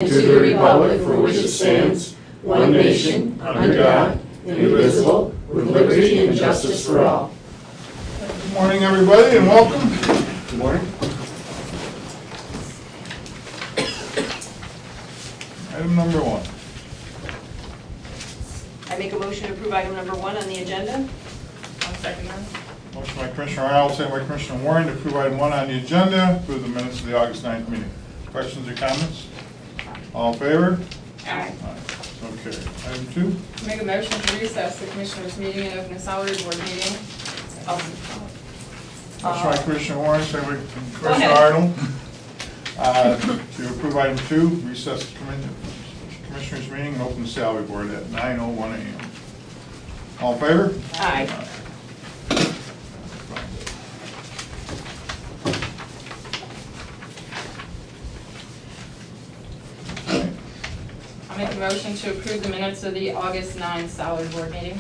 To the republic for which it stands, one nation, under God, indivisible, with liberty and justice for all. Good morning, everybody, and welcome. Good morning. Item number 1. I make a motion to approve item number 1 on the agenda. I'll second that. Motion by Commissioner Arnold, second by Commissioner Warren to approve item 1 on the agenda, approve the minutes of the August 9th meeting. Questions or comments? All in favor? Aye. Okay. Item 2. Make a motion to recess the commissioners' meeting and open a salary board meeting. Motion by Commissioner Warren, second by Commissioner ahead. Arnold. To approve item 2, recess the Commissioners' meeting and open the salary board at 9:01 a.m. All in favor? Aye. I'll make a motion to approve the minutes of the August 9th salary board meeting.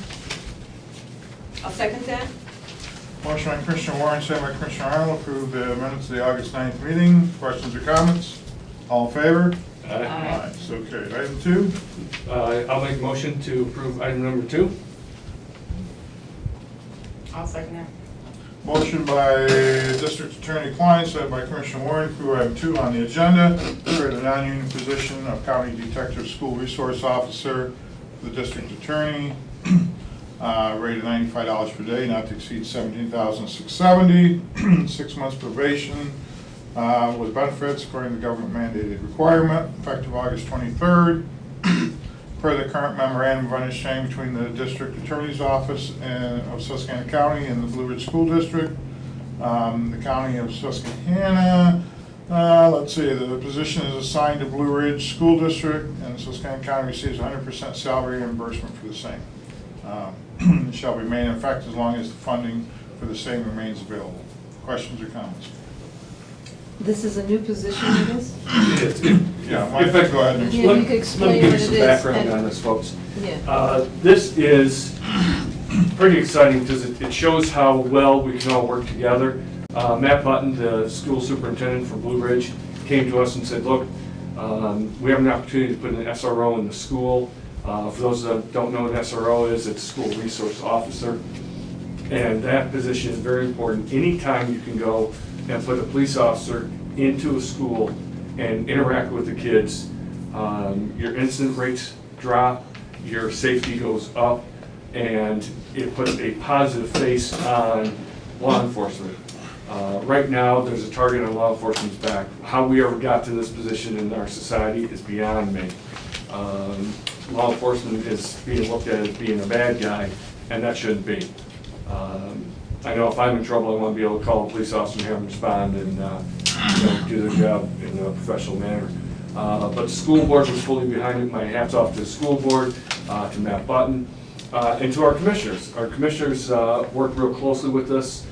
I'll second that. Motion by Commissioner Warren, second by Commissioner Arnold, approve the minutes of the August 9th meeting. Questions or comments? All in favor? Aye. So carried. Item 2. I'll make a motion to approve item number 2. I'll second that. Motion by District Attorney Klein, second by Commissioner Warren, approve item 2 on the agenda, for the non-union position of County Detective School Resource Officer for the District Attorney, rate of $95 per day, not to exceed $17,670, 6 months probation, with benefits according to government mandated requirement, effective August 23rd. Per the current memorandum of understanding between the District Attorney's Office of Susquehanna County and the Blue Ridge School District, the County of Susquehanna, let's see, the position is assigned to Blue Ridge School District, and Susquehanna County receives 100% salary reimbursement for the same. It shall remain in effect as long as the funding for the same remains available. Questions or comments? This is a new position, it is? Yeah, Mike, go ahead. and Yeah, explain. you could explain Let me what give you it some is, background and- on this, folks. Yeah. This is pretty exciting because it shows how well we can all work together. Matt Button, the school superintendent for Blue Ridge, came to us and said, look, we have an opportunity to put an SRO in the school. For those that don't know what an SRO is, it's a school resource officer. And that position is very important. Anytime you can go and put a police officer into a school and interact with the kids, your incident rates drop, your safety goes up, and it puts a positive face on law enforcement. Right now, there's a target on law enforcement's back. How we ever got to this position in our society is beyond me. Law enforcement is being looked at as being a bad guy, and that shouldn't be. I know if I'm in trouble, I want to be able to call a police officer and have them respond and do their job in a professional manner. But the school board was fully behind it. My hat's off to the school board, to Matt Button, and to our commissioners. Our commissioners worked real closely with us,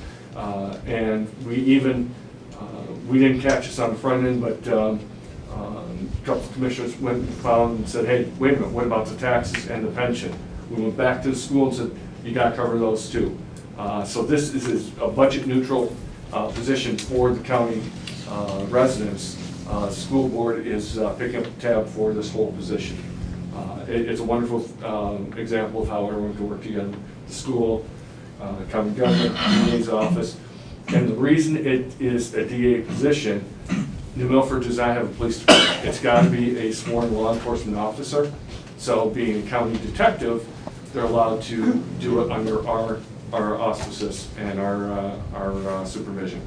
and we didn't catch this on the front end, but a couple of commissioners went and found and said, hey, wait a minute, what about the taxes and the pension? We went back to the school and said, you got to cover those too. So this is a budget neutral position for the county residents. The school board is picking up the tab for this whole position. It's a wonderful example of how everyone can work together. The school, county government, DA's office. And the reason it is a DA position, New Milford does not have a police department. It's got to be a sworn law enforcement officer. So being a county detective, they're allowed to do it under our auspices and our supervision.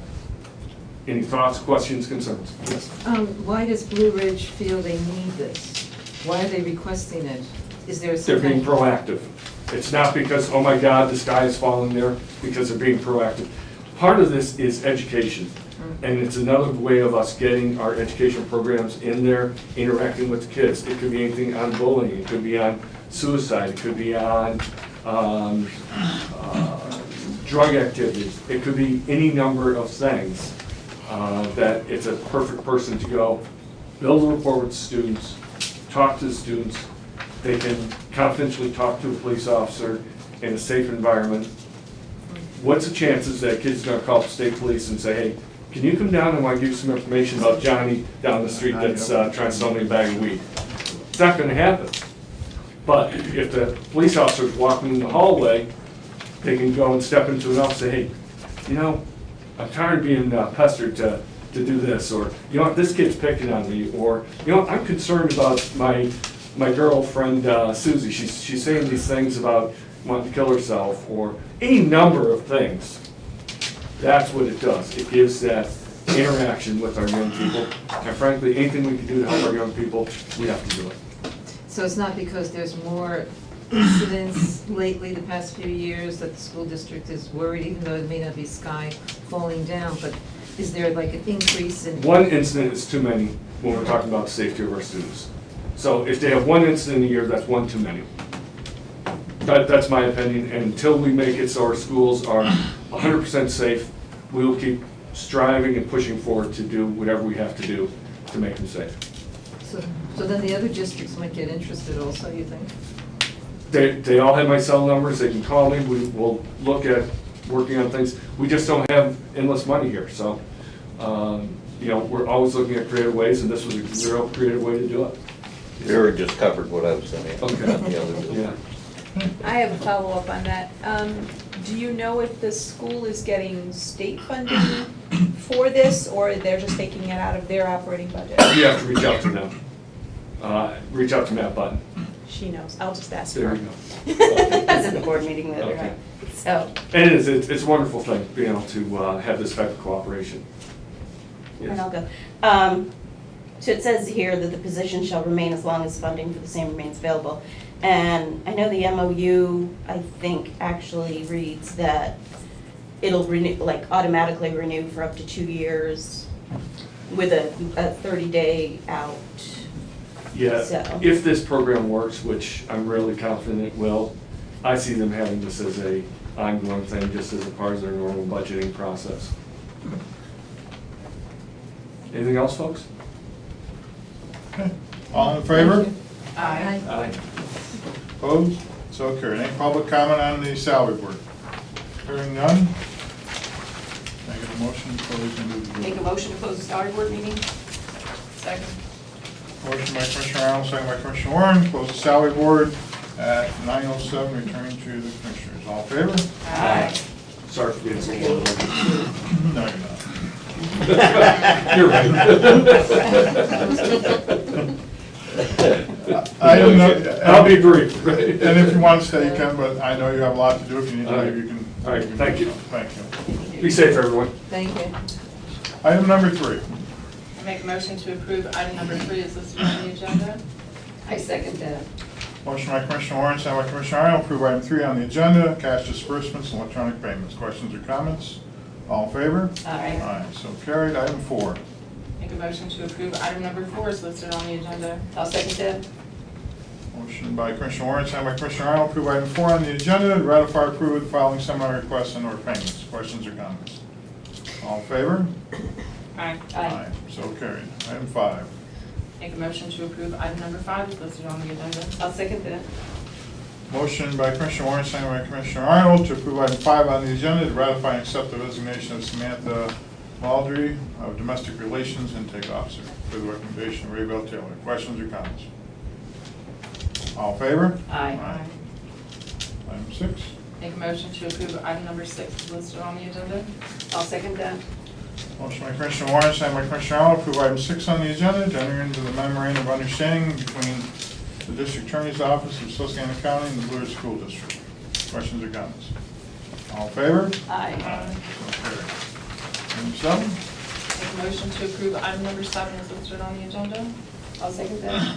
Any thoughts, questions, concerns? Yes. Why does Blue Ridge feel they need this? Why are they requesting it? Is there They're some being kind proactive. It's not because, oh my God, the sky is falling there, because they're being proactive. Part of this is education. And it's another way of us getting our education programs in there, interacting with the kids. It could be anything on bullying, it could be on suicide, it could be on drug activities, it could be any number of things that it's a perfect person to go build a rapport with the students, talk to the students. They can confidentially talk to a police officer in a safe environment. What's the chances that a kid's going to call the state police and say, hey, can you come down, I want to give you some information about Johnny down the street that's trying to sell me a bag of weed. It's not gonna happen. But if the police officer's walking in the hallway, they can go and step into an office and say, hey, you know, I'm tired of being pestered to do this, or, you know what, this kid's picking on me, or, you know what, I'm concerned about my girlfriend Susie, she's saying these things about wanting to kill herself, or any number of things. That's what it does. It gives that interaction with our young people, and frankly, anything we can do to help our young people, we have to do it. So it's not because there's more incidents lately, the past few years, that the school district is worried, even though it may not be sky falling down, but is there like an increase in? One incident is too many when we're talking about the safety of our students. So if they have one incident a year, that's one too many. That's my opinion, and until we make it so our schools are 100% safe, we will keep striving and pushing forward to do whatever we have to do to make them safe. So then the other districts might get interested also, you think? They all have my cell numbers, they can call me, we will look at working on things. We just don't have endless money here, so, you know, we're always looking at creative ways, and this was a real creative way to do it. Vera just covered what I was going to ask. Okay. about the other bill. Yeah. I have a follow-up on that. Do you know if the school is getting state funding for this, or they're just taking it out of their operating budget? You have to reach out to them. Reach out to Matt Button. She knows, I'll just ask There her. you go. I was at the board meeting the other Okay. night, so, And it's a wonderful thing, being able to have this type of cooperation. and Yes. I'll go. So it says here that the position shall remain as long as funding for the same remains available. And I know the MOU, I think, actually reads that it'll renew, like automatically renew for up to 2 years with a 30-day out. Yeah, So- if this program works, which I'm really confident it will, I see them having this as a ongoing thing, just as a part of their normal budgeting process. Anything else, folks? Okay. All in favor? Aye. Aye. Opposed? So carried. Any public comment on the salary board? Hearing none? Can I get a motion to close and move the Make a board? motion to close the salary board meeting? Second. Motion by Commissioner Arnold, second by Commissioner Warren, close the salary board at 9:07, returning to the commissioners. All in favor? Aye. Sorry for being so long. No, you're not. You're right. Item no- I'll be brief. And if you want to stay, you can, but I know you have a lot to do. If you need to leave, you can. All right, thank you. Thank you. Be safe, everyone. Thank you. Item number 3. I make a motion to approve item number 3 is listed on the agenda. I second that. Motion by Commissioner Warren, second by Commissioner Arnold, approve item 3 on the agenda, cash disbursements and electronic payments. Questions or comments? All in favor? Aye. Aye, so carried. Item 4. Make a motion to approve item number 4 is listed on the agenda. I'll second that. Motion by Commissioner Warren, second by Commissioner Arnold, approve item 4 on the agenda, to ratify approve the following seminar requests and or payments. Questions or comments? All in favor? Aye. Aye. So carried. Item 5. Make a motion to approve item number 5 is listed on the agenda. I'll second that. Motion by Commissioner Warren, second by Commissioner Arnold, to approve item 5 on the agenda, to ratify and accept the resignation of Samantha Maldry of Domestic Relations Intake Officer, for the recommendation of Ray Bell Taylor. Questions or comments? All in favor? Aye. Item 6. Make a motion to approve item number 6 is listed on the agenda. I'll second that. Motion by Commissioner Warren, second by Commissioner Arnold, approve item 6 on the agenda, to enter into the memorandum of understanding between the District Attorney's Office of Susquehanna County and the Blue Ridge School District. Questions or comments? All in favor? Aye. So carried. Item 7. Make a motion to approve item number 7 is listed on the agenda. I'll second that.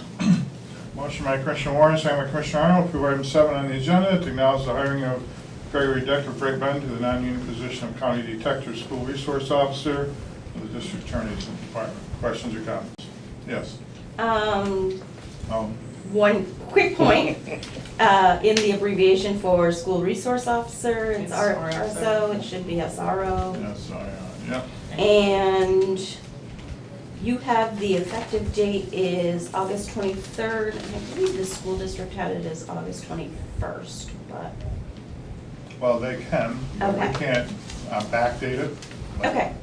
Motion by Commissioner Warren, second by Commissioner Arnold, approve item 7 on the agenda, to acknowledge the hiring of Gregory Decker of Great Bend to the non-union position of County Detective School Resource Officer of the District Attorney's Department. Questions or comments? Yes. One quick point, in the abbreviation for school resource officer, it's It's RSO, it should be SRO. Yes, yeah. And you have the effective date is August 23rd, and I believe the school district had it as August 21st, but, Well, they can, but we Okay. can't backdate it. but okay.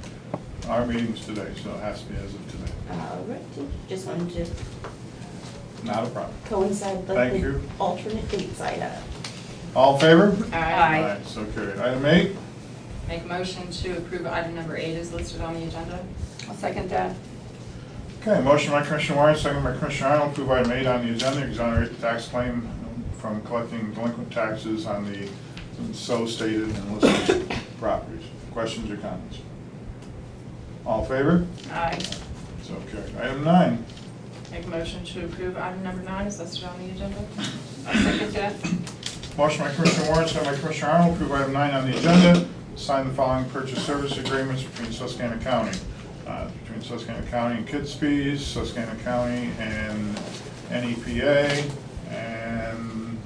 our meeting's today, so it has to be as of today. All right, just wanted to Not a problem. coincide with Thank the you. alternate dates I have. All in favor? Aye. So carried. Item 8, Make a motion to approve item number 8 is listed on the agenda. I'll second that. okay, motion by Commissioner Warren, second by Commissioner Arnold, approve item 8 on the agenda, exonerate the tax claim from collecting delinquent taxes on the so stated and listed properties. Questions or comments? All in favor? Aye. So carried. Item 9, Make a motion to approve item number 9 is listed on the agenda. I'll second that. motion by Commissioner Warren, second by Commissioner Arnold, approve item 9 on the agenda, sign the following purchase service agreements between Susquehanna County. Between Susquehanna County and Kidspees, Susquehanna County and NEPA, and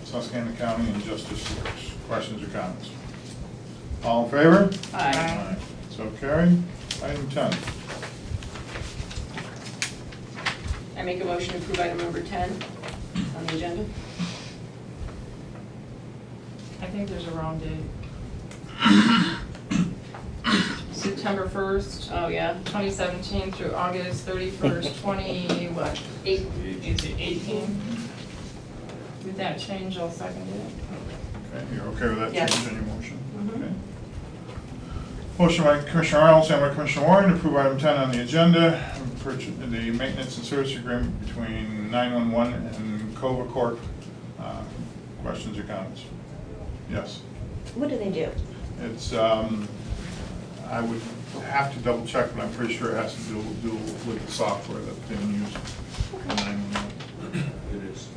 Susquehanna County and Justice Works. Questions or comments? All in favor? Aye. So carried. Item 10. I make a motion to approve item number 10 on the agenda. I think there's a wrong date. September 1st, Oh, yeah. 2017 through August 31st, 18. With that change, I'll second it. Okay, you're okay with that Yes. change in your motion? Mhm. Okay. Motion by Commissioner Arnold, second by Commissioner Warren, to approve item 10 on the agenda, purchase the maintenance and service agreement between 911 and Cova Corp. Questions or comments? Yes. What do they do? It's, I would have to double check, but I'm pretty sure it has to do with the software that's being used for 911. It is.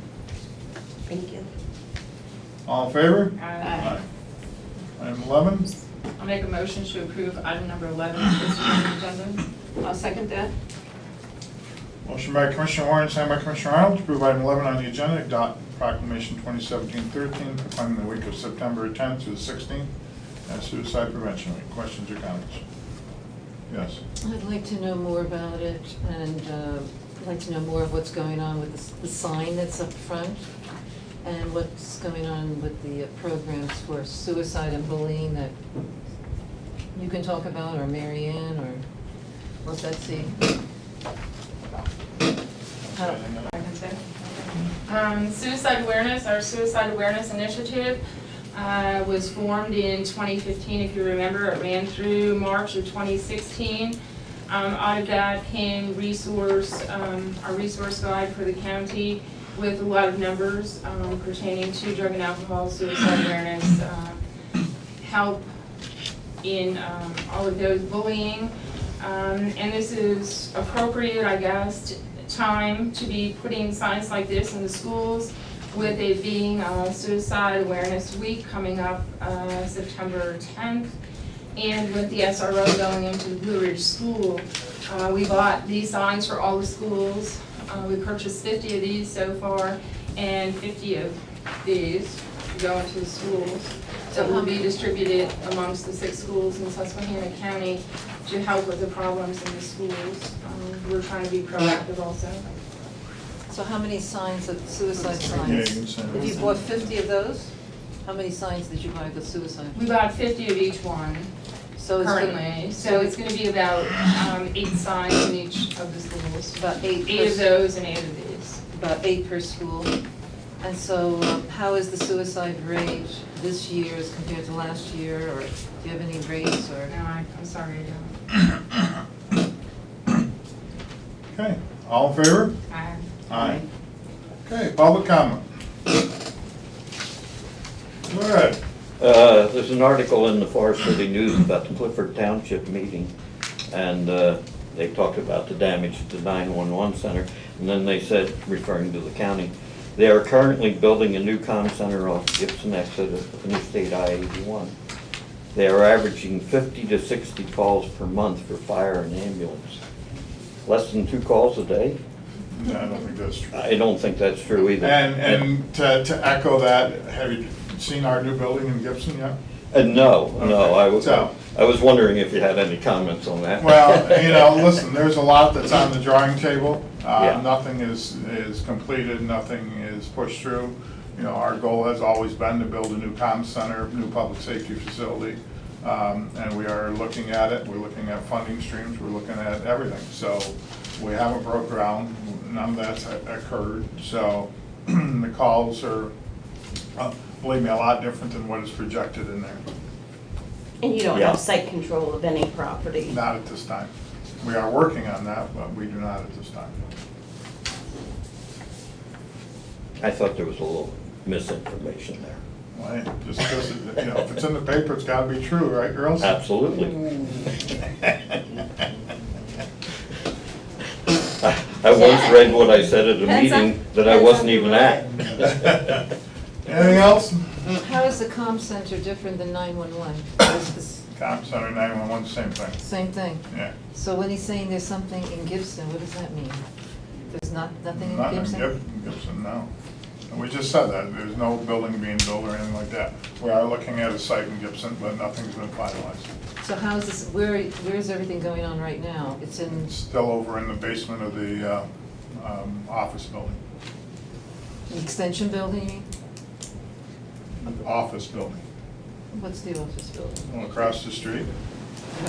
Thank you. All in favor? Aye. Item 11. I'll make a motion to approve item number 11 is listed on the agenda. I'll second that. Motion by Commissioner Warren, signed by Commissioner Arnold, to approve item 11 on the agenda, adopt proclamation 2017-13, proclaiming the week of September 10th through the 16th as Suicide Prevention Week. Questions or comments? Yes. I'd like to know more about it, and I'd like to know more of what's going on with the sign that's up front, and what's going on with the programs for suicide and bullying that you can talk about, or Mary Ann, or what's that see? How- I can say. Suicide awareness, our suicide awareness initiative was formed in 2015, if you remember. It ran through March of 2016. Out of that came our resource guide for the county with a lot of numbers pertaining to drug and alcohol, suicide awareness, help in all of those bullying. And this is appropriate, I guess, time to be putting signs like this in the schools, with it being Suicide Awareness Week coming up September 10th, and with the SRO going into the Blue Ridge School. We bought these signs for all the schools. We purchased 50 of these so far, and 50 of these go into the schools. So it will be distributed amongst the 6 schools in Susquehanna County to help with the problems in the schools. We're trying to be proactive also. So how many signs of suicide Yeah, signs? you can send If it. you bought 50 of those, how many signs did you buy with suicide? We bought 50 of each one So it's gonna- currently, so it's gonna be about 8 signs in each of the schools. About 8 8 of those and 8 of these. About 8 per school. And so how is the suicide rate this year as compared to last year, or do you have any rates, or? No, I'm sorry, I Okay, all in favor? don't. Aye. Okay, public comment. Go ahead. There's an article in the Forest City News about the Clifford Township meeting, and they talked about the damage to the 911 center, and then they said, referring to the county, they are currently building a new comm center off Gibson exit of Interstate I-81. They are averaging 50 to 60 calls per month for fire and ambulance. Less than 2 calls a day? No, I don't think that's true. I don't think that's true either. And to echo that, have you seen our new building in Gibson yet? No, So- I was wondering if you had any comments on that. Well, listen, there's a lot that's on the drawing table. Yeah. Nothing is completed, nothing is pushed through. Our goal has always been to build a new comm center, new public safety facility. And we are looking at it, we're looking at funding streams, we're looking at everything. So we haven't broke ground, none of that's occurred. So the calls are, believe me, a lot different than what is projected in there. And you don't Yeah. have site control of any property? Not at this time. We are working on that, but we do not at this time. I thought there was a little misinformation there. Well, just because, if it's in the paper, it's gotta be true, right, girls? Absolutely. I once read what I said at a Depends on- meeting that I wasn't even at. Anything else? How is the comm center different than 911? Is this Comp Center 911, same thing, same thing? yeah. So when he's saying there's something in Gibson, what does that mean? There's nothing in Not in Gibson? Gibson, no. And we just said that, there's no building being built or anything like that. We are looking at a site in Gibson, but nothing's been finalized. So how is this, where's everything going on right now? It's in, It's still over in the basement of the office building. the extension building, you mean? Office building, What's the office building? across the street.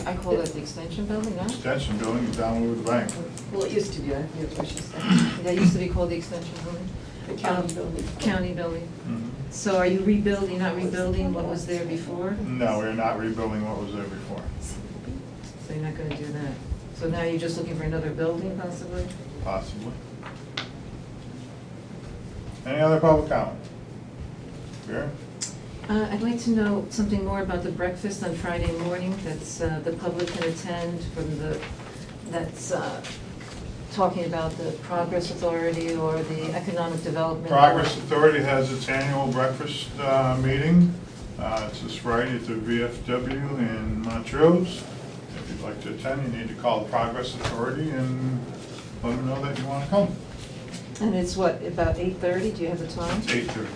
I call that the extension building, no? Extension building is down with the bank. Well, it used to be, that's what she said. That used to be called the extension building? The county building. County building. Mhm. So are you rebuilding, you're not rebuilding what was there before? No, we're not rebuilding what was there before, So you're not gonna do that? So now you're just looking for another building possibly? possibly. Any other public comment? Vera? I'd like to know something more about the breakfast on Friday morning that's, the public can attend that's talking about the Progress Authority or the Economic Development. Progress Authority has its annual breakfast meeting. It's this Friday at the VFW in Montrose. If you'd like to attend, you need to call the Progress Authority and let them know that you want to come. And it's what, about 8:30? Do you have the time? It's 8:30.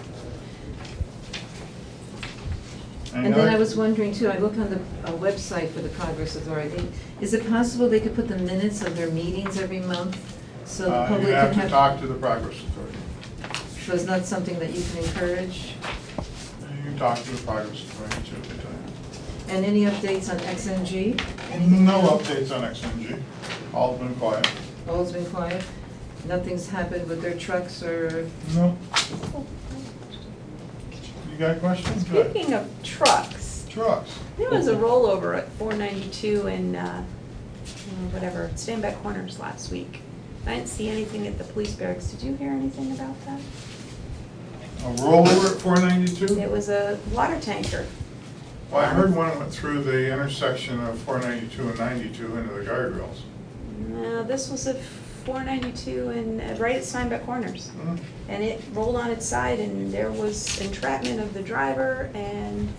And then I was wondering too, I look on the website for the Progress Authority. Is it possible they could put the minutes of their meetings every month so the public You can have to talk to the Progress Authority. So it's not something that you can encourage? You can talk to the Progress Authority, see what they tell you. And any updates on XNG? No updates on XNG. All's been quiet. All's been quiet? Nothing's happened with their trucks or? No. You got questions? Go ahead. Speaking of trucks, Trucks. there was a rollover at 492 and, whatever, Steinbeck Corners last week. I didn't see anything at the police barracks. Did you hear anything about that? A rollover at 492? It was a water tanker. Well, I heard one went through the intersection of 492 and 92 into the guardrails. No, this was at 492 and right at Steinbeck Corners. Hmm. And it rolled on its side and there was entrapment of the driver, and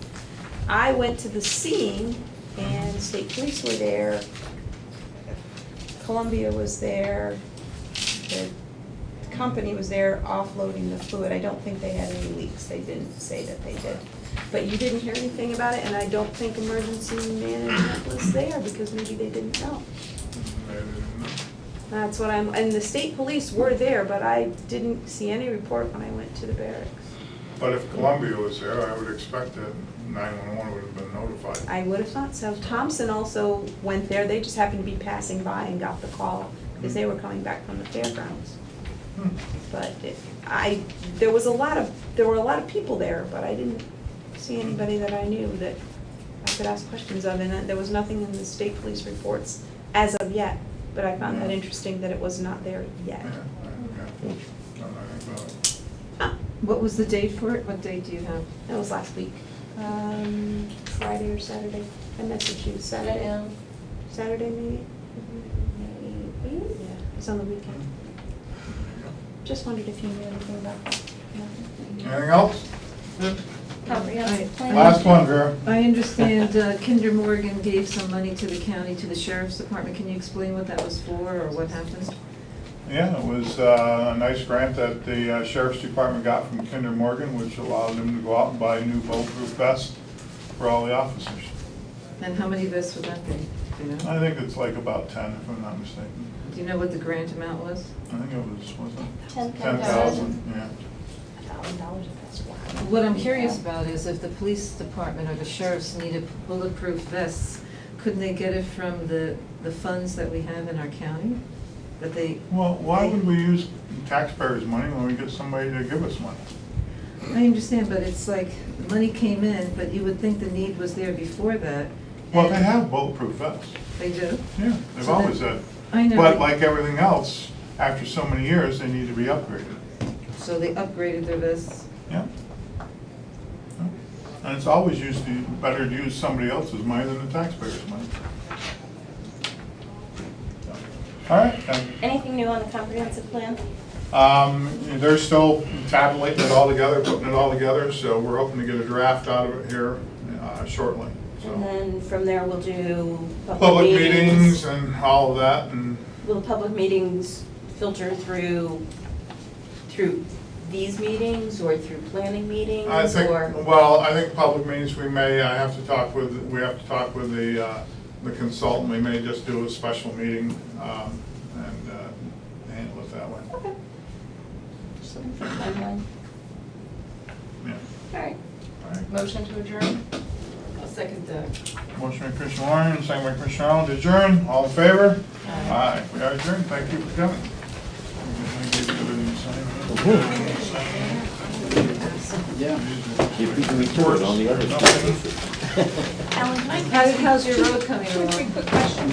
I went to the scene and state police were there, Columbia was there, the company was there offloading the fluid. I don't think they had any leaks, they didn't say that they did. But you didn't hear anything about it, and I don't think emergency management was there because maybe they didn't know. Maybe, no. That's what and the state police were there, but I didn't see any report when I went to the barracks. But if Columbia was there, I would expect that 911 would have been notified. I would have thought so. Thompson also went there, they just happened to be passing by and got the call, because they were coming back from the fairgrounds. Hmm. But there were a lot of people there, but I didn't see anybody that I knew that I could ask questions of, and there was nothing in the state police reports as of yet. But I found that interesting that it was not there yet. Yeah, yeah. Don't know anything about it. Ah, What was the date for it? What date do you have? that was last week, Friday or Saturday. I messaged you Saturday. Saturday maybe? Yeah, it was on the weekend. Just wondered if you knew anything about that. Nothing? Anything else? Comprehensive plan. Last one, Vera. I understand Kinder Morgan gave some money to the county, to the sheriff's department. Can you explain what that was for or what happened? Yeah, it was a nice grant that the Sheriff's Department got from Kinder Morgan, which allowed them to go out and buy new bulletproof vests for all the officers. And how many vests would that be? Do you know? I think it's like about 10, if I'm not mistaken. Do you know what the grant amount was? I think it was it 10,000. 10,000, yeah. What I'm curious about is if the police department or the sheriffs needed bulletproof vests, couldn't they get it from the funds that we have in our county? That they, Well, why would we use taxpayers' money when we get somebody to give us money? I understand, but it's like, the money came in, but you would think the need was there before that. Well, they and- have bulletproof vests. They do? Yeah, they've So always then- had. I know. But like everything else, after so many years, they need to be upgraded. So they upgraded their vests? Yeah. And it's always better to use somebody else's money than the taxpayers' money. All right, then. Anything new on the comprehensive plan? They're still tabulating it all together, putting it all together, so we're hoping to get a draft out of it here shortly. So, And then from there, we'll do public meetings and all of that, and Will the public meetings filter through these meetings or through planning meetings? I think, or- well, I think public meetings, we have to talk with the consultant, we may just do a special meeting, and handle it that way. Okay. Just looking for a timeline. Yeah. All right. All right. Motion to adjourn? I'll second that. Motion by Commissioner Warren, second by Commissioner Arnold, to adjourn, all in favor? Aye. We are adjourned, thank you for coming. Yeah. If you can report on the other stuff. Alan, can I How's your road coming along? quick question?